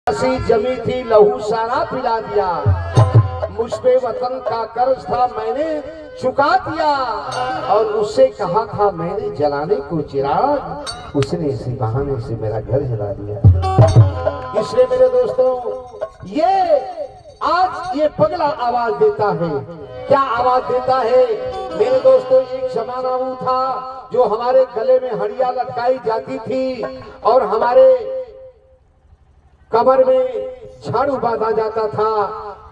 जमी थी लहू सारा पिला दिया, मुझ पे वतन का कर्ज था मैंने चुका दिया, और उससे कहा था मैंने जलाने को चिराग, उसने इसी बहाने से मेरा घर जला दिया। इसलिए मेरे दोस्तों ये आज ये पगला आवाज देता है। क्या आवाज देता है मेरे दोस्तों? एक जमाना वो था जो हमारे गले में हड़िया लटकाई जाती थी और हमारे कमर में झाड़ू बांधा जाता था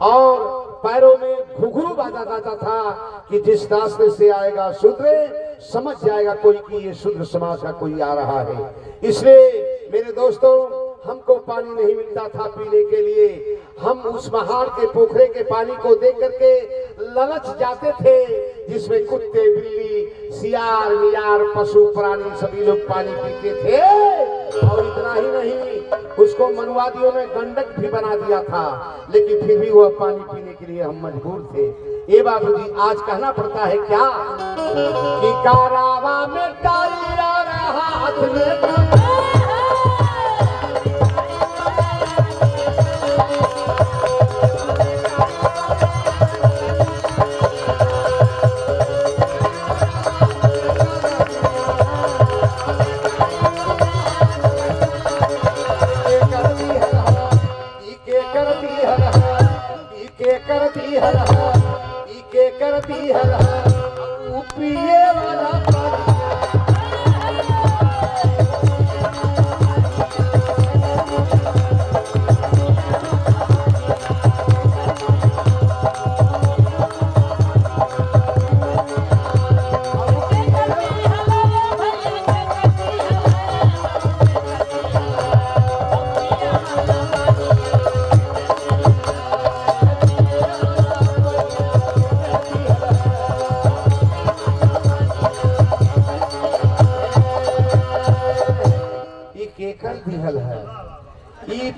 और पैरों में घुघरू बांधा जाता था कि जिस रास्ते से आएगा शूद्र समझ जाएगा कोई कि ये शूद्र समाज का कोई आ रहा है। इसलिए मेरे दोस्तों हमको पानी नहीं मिलता था पीने के लिए, हम उस पहाड़ के पोखरे के पानी को देख करके ललच जाते थे जिसमें कुत्ते बिल्ली सियार मियार पशु प्राणी सभी लोग पानी पीते थे। और इतना ही नहीं, उसको मनुवादियों ने गंडक भी बना दिया था, लेकिन फिर भी वह पानी पीने के लिए हम मजबूर थे। ये बाबूजी आज कहना पड़ता है क्या कि कारावा में डालिया हाथ में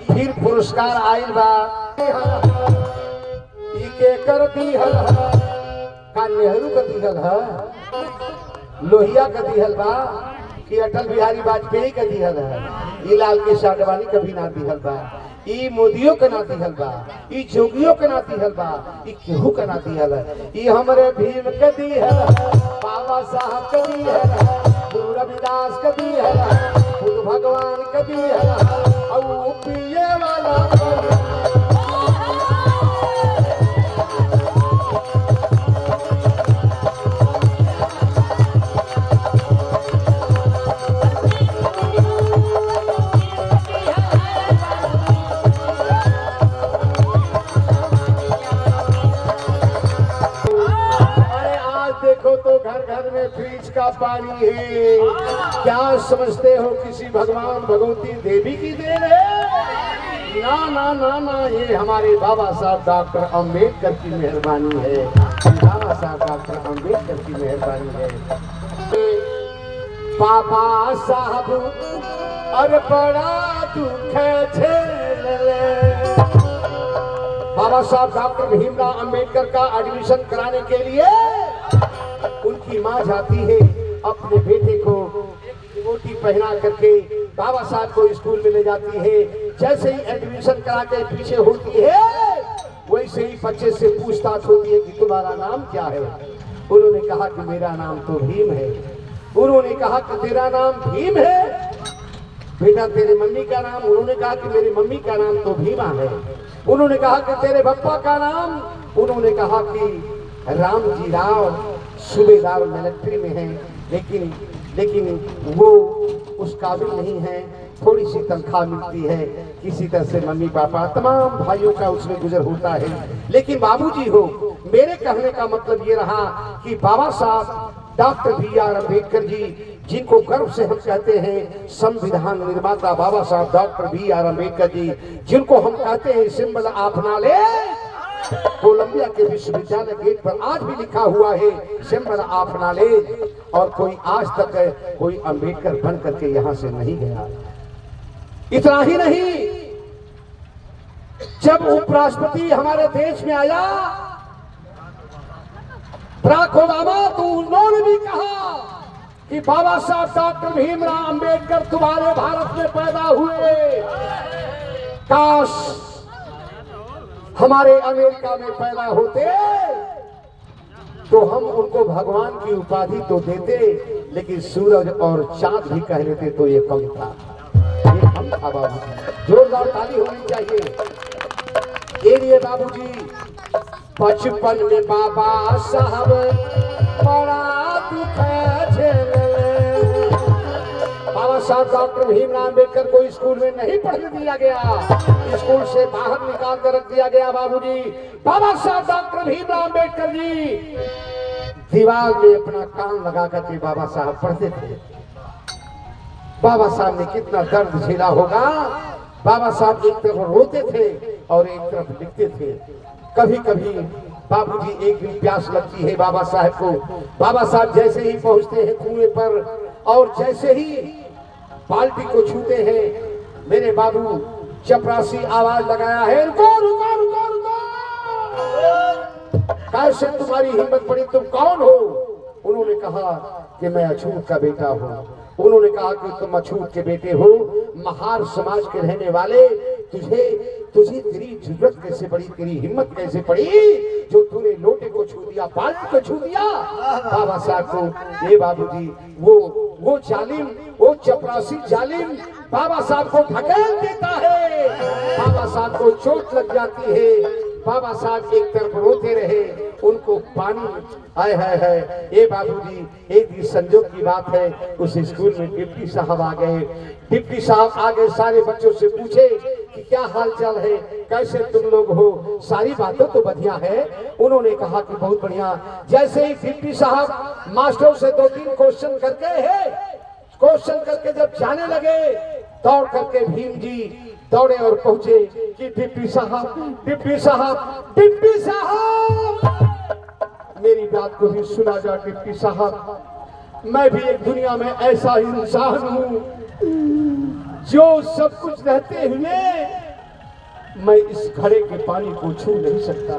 फिर पुरस्कार आयल बा के कर दिहल का नेहरू का दिहल है, लोहिया का दिहल बा कि अटल बिहारी वाजपेयी का दिहल है, ई लाल कृष्ण आडवाणी का भी ना दिहल बा, ई मोदियों का ना दिहल बा, ई जोगियों का ना दिहल बा, ई केहू का ना दिहल है। ई हमारे भीम का दिहल, बाबा साहब का दिहल, गुरु रविदास का दिहल, बुद्ध भगवान का दिहल, और पिए वाला फ्रिज का पानी है। क्या समझते हो किसी भगवान भगवती देवी की देन है? ना ना ना ना, ये हमारे बाबा साहब डॉक्टर अंबेडकर की मेहरबानी है। बाबा साहब डॉक्टर अंबेडकर की मेहरबानी है। बाबा साहब और बड़ा दुख झेल ले। बाबा साहब डॉक्टर भीमराव अंबेडकर का एडमिशन कराने के लिए उनकी माँ जाती है अपने बेटे को मोटी पहना करके बाबा साहब को स्कूल में ले जाती है। जैसे ही एडमिशन करा के पीछे होती है वैसे ही बच्चे से पूछताछ होती है कि तुम्हारा नाम क्या है? उन्होंने कहा कि मेरा नाम तो भीम है। उन्होंने कहा कि तेरा नाम भीम है? बेटा तेरे मम्मी का नाम? उन्होंने कहा कि मेरी मम्मी का नाम तो भीमा है। उन्होंने कहा कि तेरे पापा का नाम? उन्होंने कहा कि रामजी राव सूबेदार मिलिट्री में है, लेकिन वो उस काबिल नहीं है, थोड़ी सी तनख्वाह मिलती है, किसी तरह से मम्मी पापा तमाम भाइयों का उसमें गुजर होता है। लेकिन बाबूजी हो, मेरे कहने का मतलब ये रहा कि बाबा साहब डॉक्टर B.R. अम्बेडकर जी, जिनको गर्व से हम कहते हैं संविधान निर्माता बाबा साहब डॉक्टर B.R. अम्बेडकर जी, जिनको हम कहते हैं सिंबल ऑफ नॉलेज, कोलंबिया के विश्वविद्यालय गेट पर आज भी लिखा हुआ है सिंबल ऑफ नॉलेज, और कोई आज तक कोई अंबेडकर बन करके यहां से नहीं गया। इतना ही नहीं, जब उपराष्ट्रपति हमारे देश में आया बराक ओबामा, तो उन्होंने भी कहा कि बाबा साहब डॉक्टर भीमराव अंबेडकर तुम्हारे भारत में पैदा हुए, काश हमारे अमेरिका में पैदा होते तो हम उनको भगवान की उपाधि तो देते, लेकिन सूरज और चांद भी कह लेते तो ये कम था, ये कम था बाबूजी। जोरदार ताली होनी चाहिए ये लिए बाबूजी। बचपन में बाबा साहब बड़ा दुख झेले। बाबा साहब डॉक्टर भीमराव अम्बेडकर को स्कूल में नहीं पढ़ने दिया गया, स्कूल से बाहर निकाल कर रख दिया गया बाबूजी। बाबा साहब डॉक्टर भीमराव अम्बेडकर जी दीवार में अपना कान लगा करके बाबा साहब पढ़ते थे। बाबा साहब ने कितना दर्द झेला होगा। बाबा साहब एक तरफ रोते थे और एक तरफ लिखते थे। कभी कभी बाबूजी एक दिन प्यास लगती है बाबा साहब को। बाबा साहब जैसे ही पहुंचते हैं कुएं पर और जैसे ही बाल्टी को छूते हैं, मेरे बाबू चपरासी आवाज लगाया है, रुको रुको रुको रुको, कैसे तुम्हारी हिम्मत पड़ी, तुम कौन हो? उन्होंने कहा कि मैं अछूत का बेटा हूँ। उन्होंने कहा कि तुम अछूत के बेटे हो, महार समाज के रहने वाले, तुझे तेरी जरूरत कैसे पड़ी, तेरी हिम्मत कैसे पड़ी जो तूने लोटे को छू दिया, बाल्टी को छू दिया? बाबा साहब को ये बाबूजी वो जालिम, वो चपरासी जालिम बाबा साहब को ढकेल देता है। बाबा साहब को चोट लग जाती है। बाबा साहब एक तरफ रोते रहे, उनको पानी आए है। ये बाबूजी एक दिन संजोग की बात है, उस स्कूल में डिप्टी साहब आ गए। डिप्टी साहब आगे सारे बच्चों से पूछे कि क्या हाल चाल है, कैसे तुम लोग हो, सारी बातें तो बढ़िया है। उन्होंने कहा कि बहुत बढ़िया। जैसे ही डिप्टी साहब मास्टरों से 2-3 क्वेश्चन करके जब जाने लगे, दौड़ करके भीम जी दौड़े और पहुंचे कि डिप्टी साहब मेरी बात को भी सुना जा। डिप्टी साहब, मैं भी एक दुनिया में ऐसा इंसान हूं जो सब कुछ रहते हुए मैं इस घड़े के पानी को छू नहीं सकता।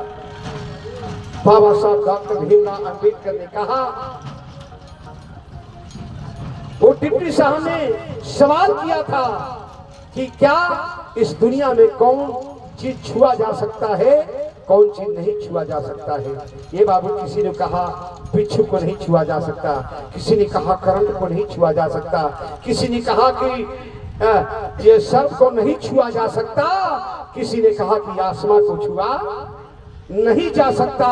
बाबा साहब डॉक्टर भीमराव अम्बेडकर ने कहा, वो डिप्टी साहब ने सवाल किया था कि क्या इस दुनिया में कौन चीज छुआ जा सकता है, कौन चीज नहीं छुआ जा सकता है? ये बाबू, किसी ने कहा बिच्छू को नहीं छुआ जा सकता, किसी ने कहा करंट को नहीं छुआ जा सकता, किसी ने कहा कि ये सर्प को नहीं छुआ जा सकता, किसी ने कहा कि आसमां को छुआ नहीं जा सकता।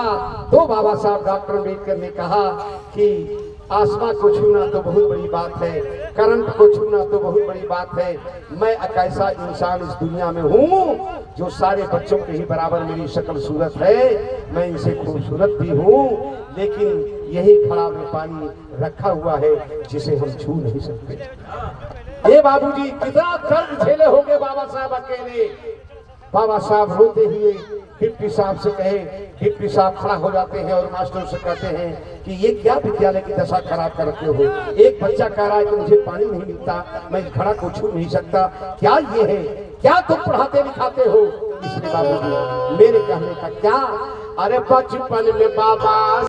तो बाबा साहब डॉक्टर अम्बेडकर ने कहा कि आसमां को छूना तो बहुत बड़ी बात है, करंट को छूना तो बहुत बड़ी बात है। मैं एक ऐसा इंसान इस दुनिया में हूँ जो सारे बच्चों के ही बराबर मेरी शक्ल सूरत है, मैं इनसे खूबसूरत भी हूँ, लेकिन यही खड़ा में पानी रखा हुआ है जिसे हम छू नहीं सकते। ये बाबूजी कितना दर्द झेले होंगे बाबा साहब अकेले। बाबा साहब रोते हुए डिप्टी साहब से कहे, डिप्टी साहब खड़ा हो जाते हैं और मास्टर से कहते हैं कि ये क्या विद्यालय की दशा खराब करते हो? एक बच्चा कह रहा है कि मुझे पानी नहीं मिलता, मैं इस घड़ा को छू नहीं सकता, क्या ये है? क्या तुम पढ़ाते लिखाते हो? इसलिए बाबूजी मेरे कहने का क्या, अरे बचपन में बाबा